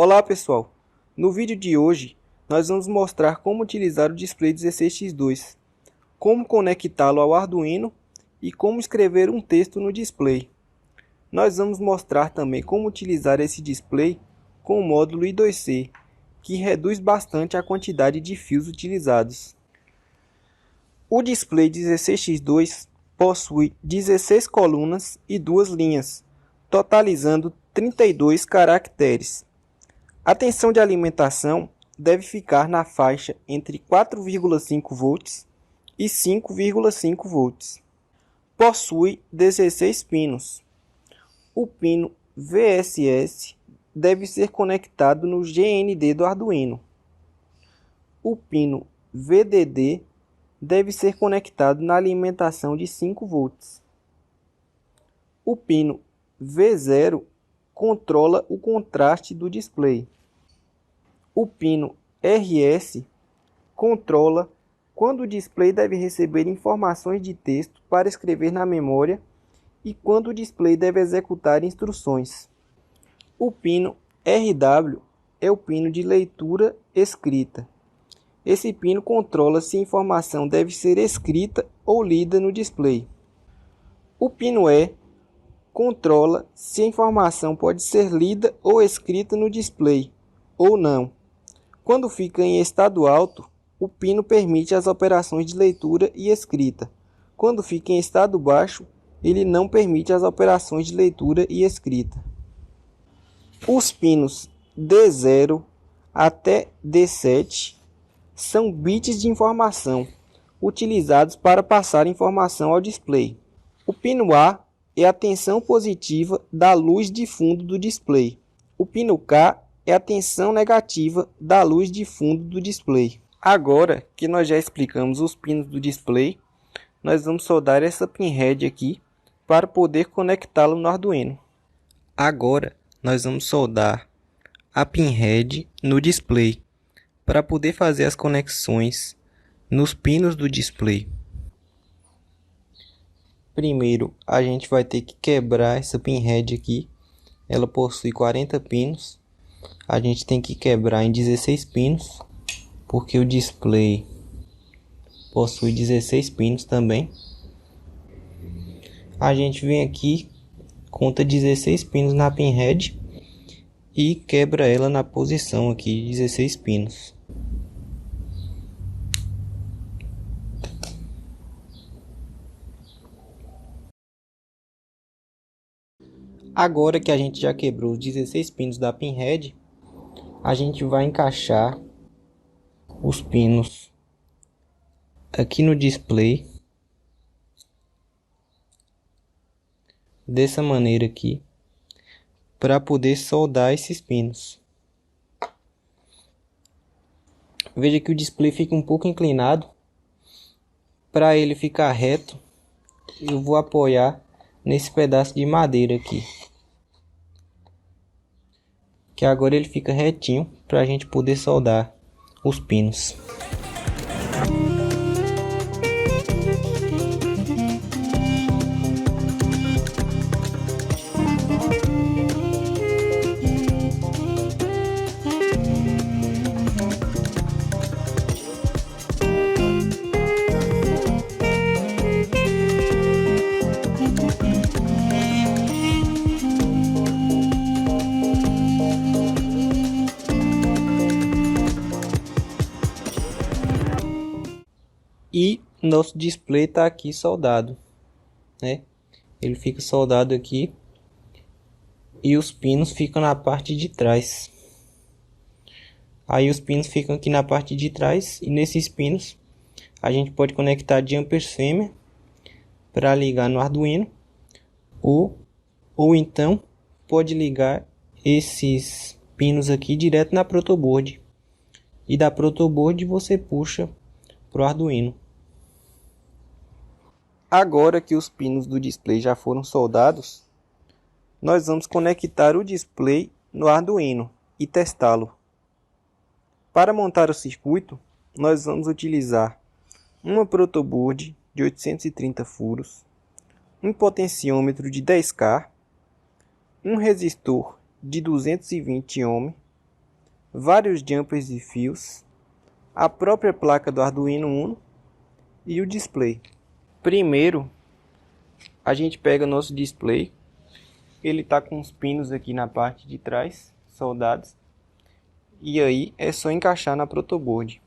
Olá pessoal, no vídeo de hoje nós vamos mostrar como utilizar o display 16x2, como conectá-lo ao Arduino e como escrever um texto no display. Nós vamos mostrar também como utilizar esse display com o módulo I2C, que reduz bastante a quantidade de fios utilizados. O display 16x2 possui 16 colunas e 2 linhas, totalizando 32 caracteres. A tensão de alimentação deve ficar na faixa entre 4,5 volts e 5,5 volts. Possui 16 pinos. O pino VSS deve ser conectado no GND do Arduino. O pino VDD deve ser conectado na alimentação de 5 volts. O pino V0 controla o contraste do display. O pino RS controla quando o display deve receber informações de texto para escrever na memória e quando o display deve executar instruções. O pino RW é o pino de leitura escrita. Esse pino controla se a informação deve ser escrita ou lida no display. O pino E controla se a informação pode ser lida ou escrita no display ou não. Quando fica em estado alto, o pino permite as operações de leitura e escrita. Quando fica em estado baixo, ele não permite as operações de leitura e escrita. Os pinos D0 até D7 são bits de informação, utilizados para passar informação ao display. O pino A é a tensão positiva da luz de fundo do display. O pino K é a tensão negativa da luz de fundo do display. Agora que nós já explicamos os pinos do display, nós vamos soldar essa pinhead aqui para poder conectá-lo no Arduino. Agora nós vamos soldar a pinhead no display para poder fazer as conexões nos pinos do display. Primeiro a gente vai ter que quebrar essa pinhead aqui. Ela possui 40 pinos. A gente tem que quebrar em 16 pinos, porque o display possui 16 pinos também. A gente vem aqui, conta 16 pinos na pinhead e quebra ela na posição aqui, 16 pinos. Agora que a gente já quebrou os 16 pinos da pinhead, a gente vai encaixar os pinos aqui no display, dessa maneira aqui, para poder soldar esses pinos. Veja que o display fica um pouco inclinado. Para ele ficar reto, eu vou apoiar nesse pedaço de madeira aqui, que agora ele fica retinho para a gente poder soldar os pinos. E nosso display está aqui soldado, né? Ele fica soldado aqui e os pinos ficam na parte de trás. Aí os pinos ficam aqui na parte de trás e nesses pinos a gente pode conectar jumper fêmea para ligar no Arduino ou então pode ligar esses pinos aqui direto na protoboard e da protoboard você puxa para o Arduino. Agora que os pinos do display já foram soldados, nós vamos conectar o display no Arduino e testá-lo. Para montar o circuito, nós vamos utilizar uma protoboard de 830 furos, um potenciômetro de 10K, um resistor de 220 ohm vários jumpers e fios, a própria placa do Arduino Uno e o display. Primeiro, a gente pega nosso display, ele está com os pinos aqui na parte de trás, soldados, e aí é só encaixar na protoboard.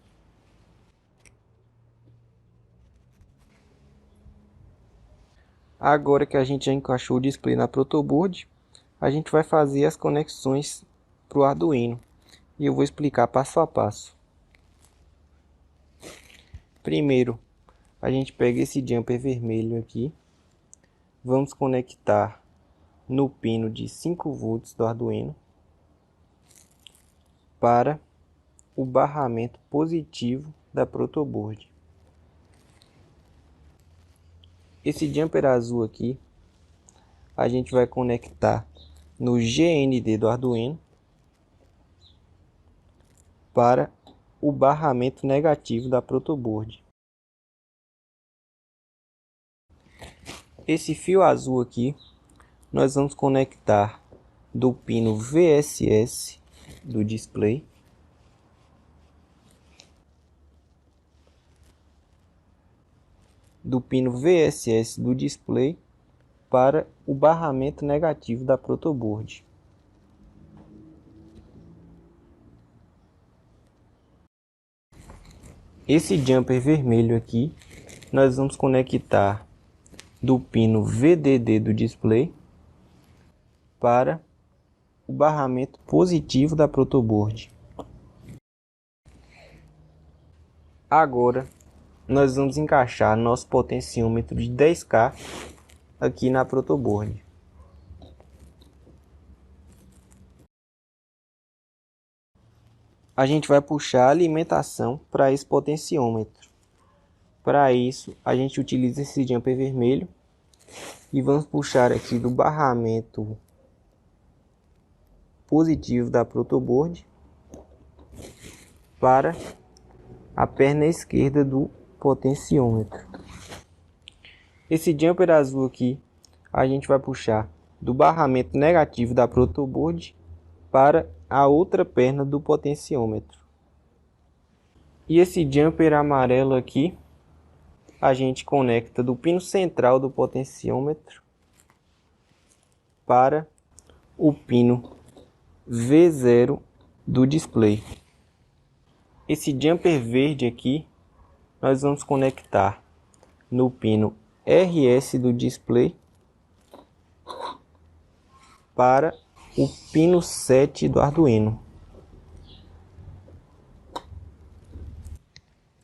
Agora que a gente já encaixou o display na protoboard, a gente vai fazer as conexões para o Arduino. E eu vou explicar passo a passo. Primeiro, a gente pega esse jumper vermelho aqui. Vamos conectar no pino de 5 volts do Arduino para o barramento positivo da protoboard. Esse jumper azul aqui, a gente vai conectar no GND do Arduino para o barramento negativo da protoboard. Esse fio azul aqui, nós vamos conectar do pino VSS do display para o barramento negativo da protoboard. Esse jumper vermelho aqui, nós vamos conectar do pino VDD do display para o barramento positivo da protoboard. Agora, nós vamos encaixar nosso potenciômetro de 10K aqui na protoboard. A gente vai puxar a alimentação para esse potenciômetro. Para isso, a gente utiliza esse jumper vermelho e vamos puxar aqui do barramento positivo da protoboard para a perna esquerda do potenciômetro. Esse jumper azul aqui, a gente vai puxar do barramento negativo da protoboard para a outra perna do potenciômetro. E esse jumper amarelo aqui, a gente conecta do pino central do potenciômetro para o pino V0 do display. Esse jumper verde aqui, nós vamos conectar no pino RS do display para o pino 7 do Arduino.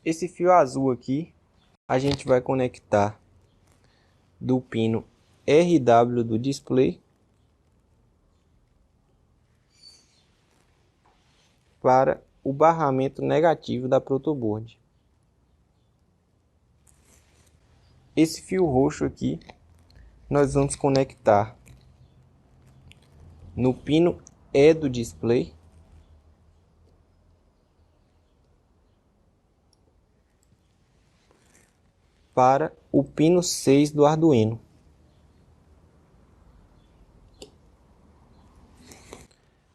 Esse fio azul aqui, a gente vai conectar do pino RW do display para o barramento negativo da protoboard. Esse fio roxo aqui, nós vamos conectar no pino E do display para o pino 6 do Arduino.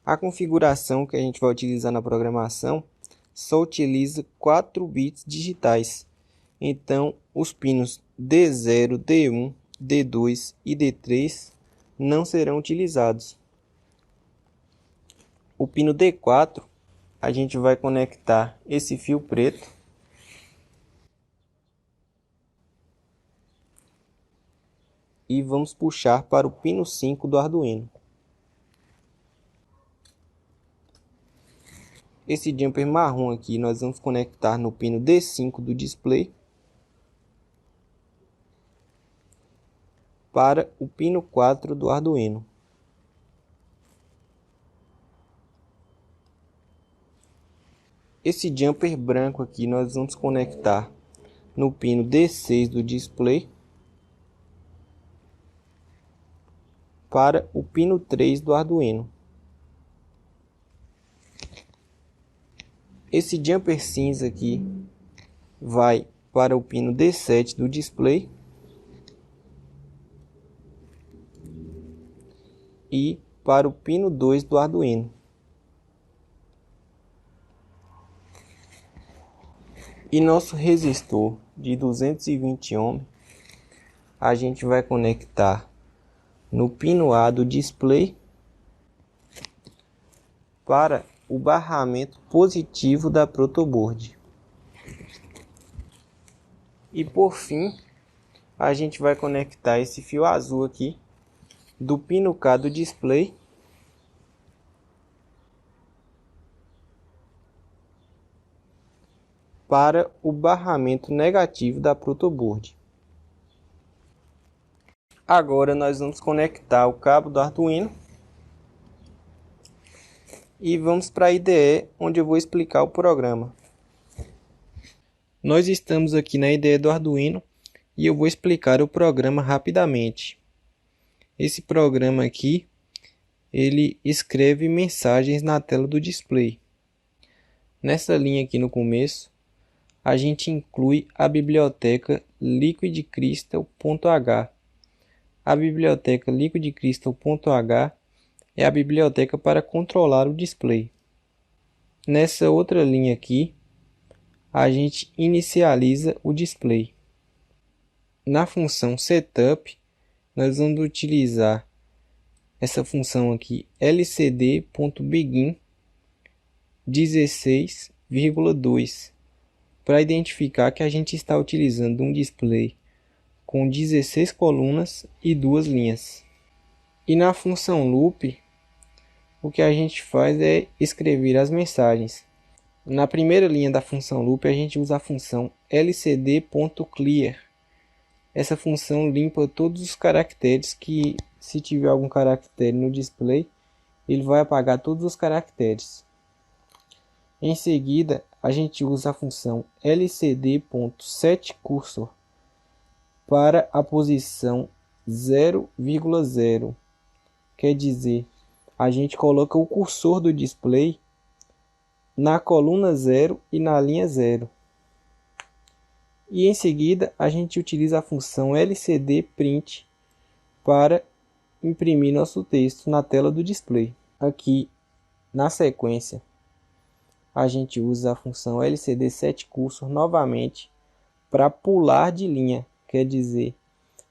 A configuração que a gente vai utilizar na programação só utiliza 4 bits digitais. Então, os pinos D0, D1, D2 e D3 não serão utilizados. O pino D4, a gente vai conectar esse fio preto e vamos puxar para o pino 5 do Arduino. Esse jumper marrom aqui nós vamos conectar no pino D5 do display para o pino 4 do Arduino. Esse jumper branco aqui nós vamos conectar no pino D6 do display para o pino 3 do Arduino. Esse jumper cinza aqui vai para o pino D7 do display e para o pino 2 do Arduino. E nosso resistor de 220 ohms, a gente vai conectar no pino A do display para o barramento positivo da protoboard. E por fim, a gente vai conectar esse fio azul aqui do pino K do display para o barramento negativo da protoboard. Agora nós vamos conectar o cabo do Arduino e vamos para a IDE, onde eu vou explicar o programa. Nós estamos aqui na IDE do Arduino e eu vou explicar o programa rapidamente. Esse programa aqui, ele escreve mensagens na tela do display. Nessa linha aqui no começo, a gente inclui a biblioteca liquidcrystal.h. A biblioteca liquidcrystal.h é a biblioteca para controlar o display. Nessa outra linha aqui, a gente inicializa o display. Na função setup, nós vamos utilizar essa função aqui lcd.begin 16,2 para identificar que a gente está utilizando um display com 16 colunas e 2 linhas. E na função loop, o que a gente faz é escrever as mensagens. Na primeira linha da função loop, a gente usa a função lcd.clear. Essa função limpa todos os caracteres que, se tiver algum caractere no display, ele vai apagar todos os caracteres. Em seguida, a gente usa a função lcd.setCursor para a posição 0,0. Quer dizer, a gente coloca o cursor do display na coluna 0 e na linha 0. E em seguida, a gente utiliza a função lcd_print para imprimir nosso texto na tela do display. Aqui, na sequência, a gente usa a função lcd_setCursor novamente para pular de linha. Quer dizer,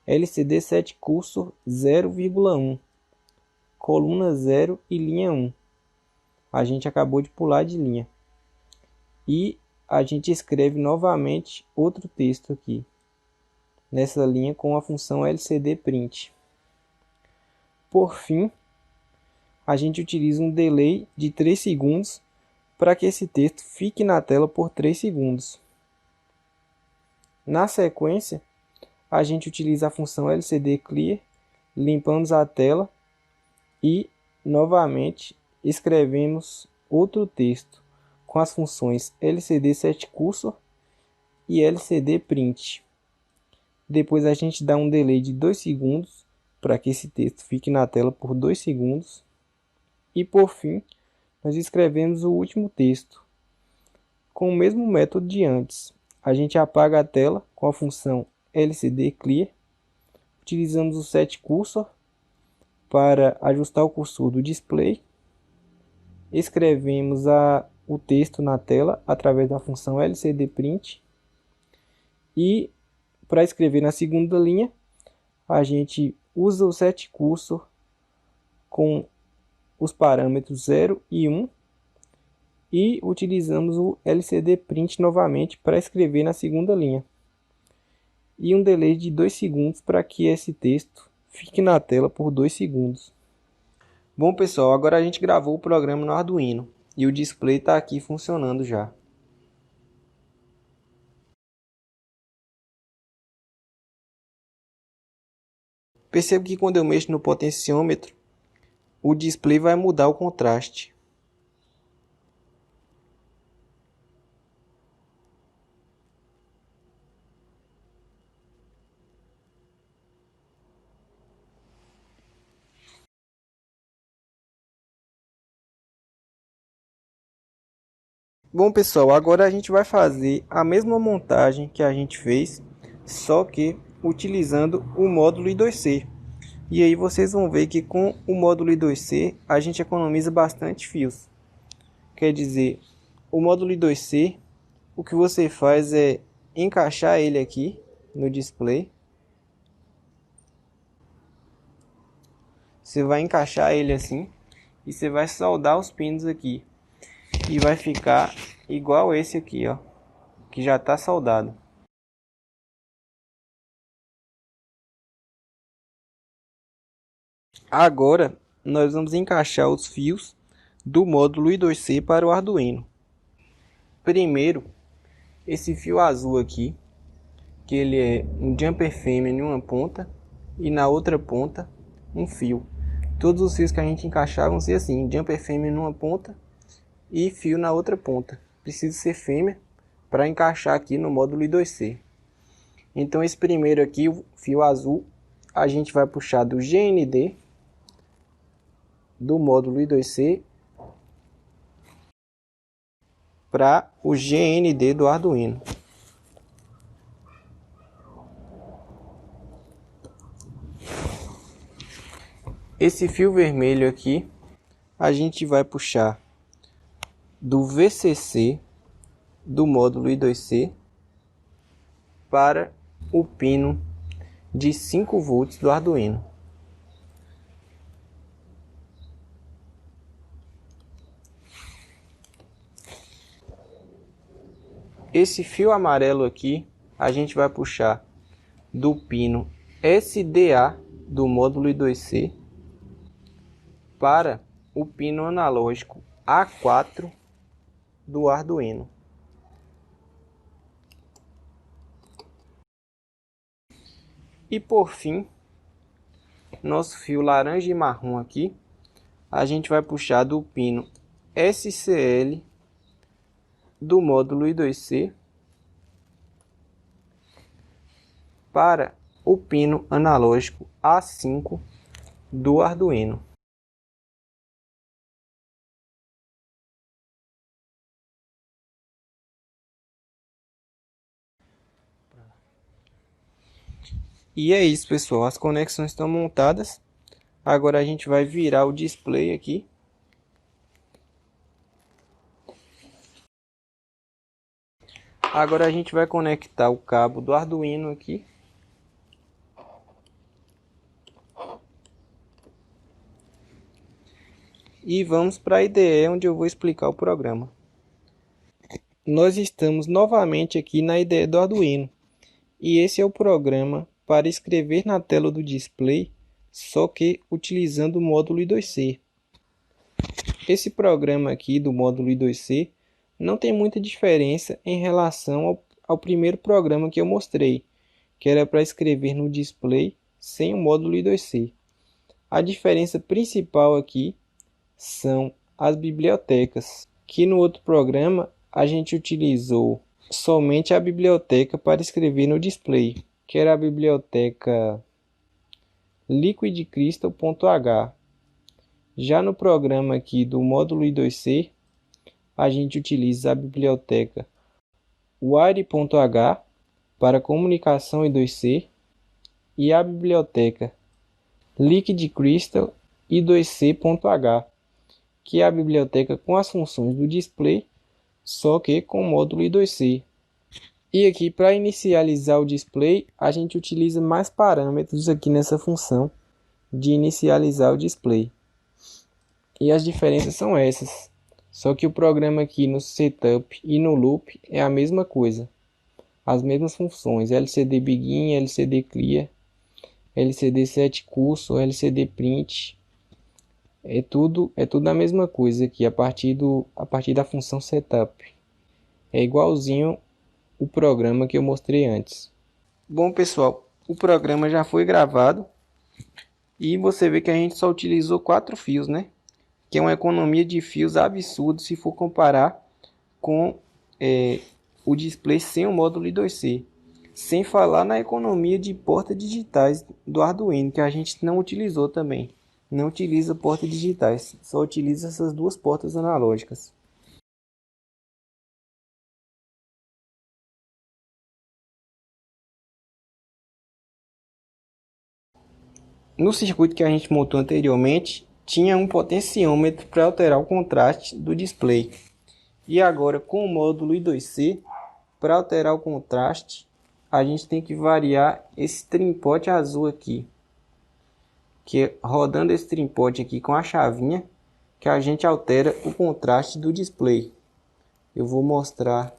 lcd_setCursor 0,1, coluna 0 e linha 1. A gente acabou de pular de linha. E a gente escreve novamente outro texto aqui, nessa linha com a função lcd_print. Por fim, a gente utiliza um delay de 3 segundos para que esse texto fique na tela por 3 segundos. Na sequência, a gente utiliza a função lcd_clear, limpamos a tela e, novamente, escrevemos outro texto com as funções lcd_setCursor e lcd_print. Depois a gente dá um delay de 2 segundos para que esse texto fique na tela por 2 segundos. E por fim, nós escrevemos o último texto com o mesmo método de antes. A gente apaga a tela com a função lcd_clear. Utilizamos o setCursor para ajustar o cursor do display. Escrevemos o texto na tela através da função lcd_print. E para escrever na segunda linha, a gente usa o setCursor com os parâmetros 0 e 1 e utilizamos o lcd_print novamente para escrever na segunda linha. E um delay de 2 segundos para que esse texto fique na tela por 2 segundos. Bom pessoal, agora a gente gravou o programa no Arduino e o display está aqui funcionando já. Percebo que quando eu mexo no potenciômetro, o display vai mudar o contraste. Bom pessoal, agora a gente vai fazer a mesma montagem que a gente fez, só que utilizando o módulo I2C. E aí vocês vão ver que com o módulo I2C a gente economiza bastante fios. Quer dizer, o módulo I2C o que você faz é encaixar ele aqui no display. Você vai encaixar ele assim e você vai soldar os pinos aqui. E vai ficar igual esse aqui, ó, que já está soldado. Agora nós vamos encaixar os fios do módulo I2C para o Arduino. Primeiro, esse fio azul aqui, que ele é um jumper fêmea em uma ponta e na outra ponta um fio. Todos os fios que a gente encaixar vão ser assim, jumper fêmea em uma ponta e fio na outra ponta. Precisa ser fêmea para encaixar aqui no módulo I2C. Então esse primeiro aqui, o fio azul, a gente vai puxar do GND do módulo I2C para o GND do Arduino. Esse fio vermelho aqui a gente vai puxar do VCC do módulo I2C para o pino de 5 volts do Arduino. Esse fio amarelo aqui a gente vai puxar do pino SDA do módulo I2C para o pino analógico A4 do Arduino. E por fim, nosso fio laranja e marrom aqui, a gente vai puxar do pino SCL do módulo I2C para o pino analógico A5 do Arduino. E é isso, pessoal, as conexões estão montadas. Agora a gente vai virar o display aqui. Agora a gente vai conectar o cabo do Arduino aqui. E vamos para a IDE, onde eu vou explicar o programa. Nós estamos novamente aqui na IDE do Arduino. E esse é o programa para escrever na tela do display, só que utilizando o módulo I2C. Esse programa aqui do módulo I2C não tem muita diferença em relação ao primeiro programa que eu mostrei, que era para escrever no display sem o módulo I2C. A diferença principal aqui são as bibliotecas, que no outro programa a gente utilizou somente a biblioteca para escrever no display, que era a biblioteca liquidcrystal.h. Já no programa aqui do módulo I2C, a gente utiliza a biblioteca wire.h para comunicação I2C e a biblioteca liquidcrystal I2C.h, que é a biblioteca com as funções do display, só que com o módulo I2C. E aqui, para inicializar o display, a gente utiliza mais parâmetros aqui nessa função de inicializar o display. E as diferenças são essas. Só que o programa aqui no setup e no loop é a mesma coisa. As mesmas funções, LCD Begin, LCD Clear, LCD Set Cursor, LCD Print. É tudo a mesma coisa aqui a partir da função setup. É igualzinho o programa que eu mostrei antes. Bom, pessoal, o programa já foi gravado e você vê que a gente só utilizou 4 fios, né? Que é uma economia de fios absurda se for comparar com o display sem o módulo I2C. Sem falar na economia de portas digitais do Arduino, que a gente não utilizou também. Não utiliza portas digitais, só utiliza essas duas portas analógicas. No circuito que a gente montou anteriormente, tinha um potenciômetro para alterar o contraste do display. E agora, com o módulo I2C, para alterar o contraste, a gente tem que variar esse trimpote azul aqui. Que é rodando esse trimpote aqui com a chavinha, que a gente altera o contraste do display. Eu vou mostrar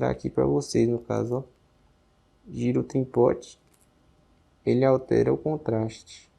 aqui para vocês, no caso, ó. Gira o trimpote, ele altera o contraste.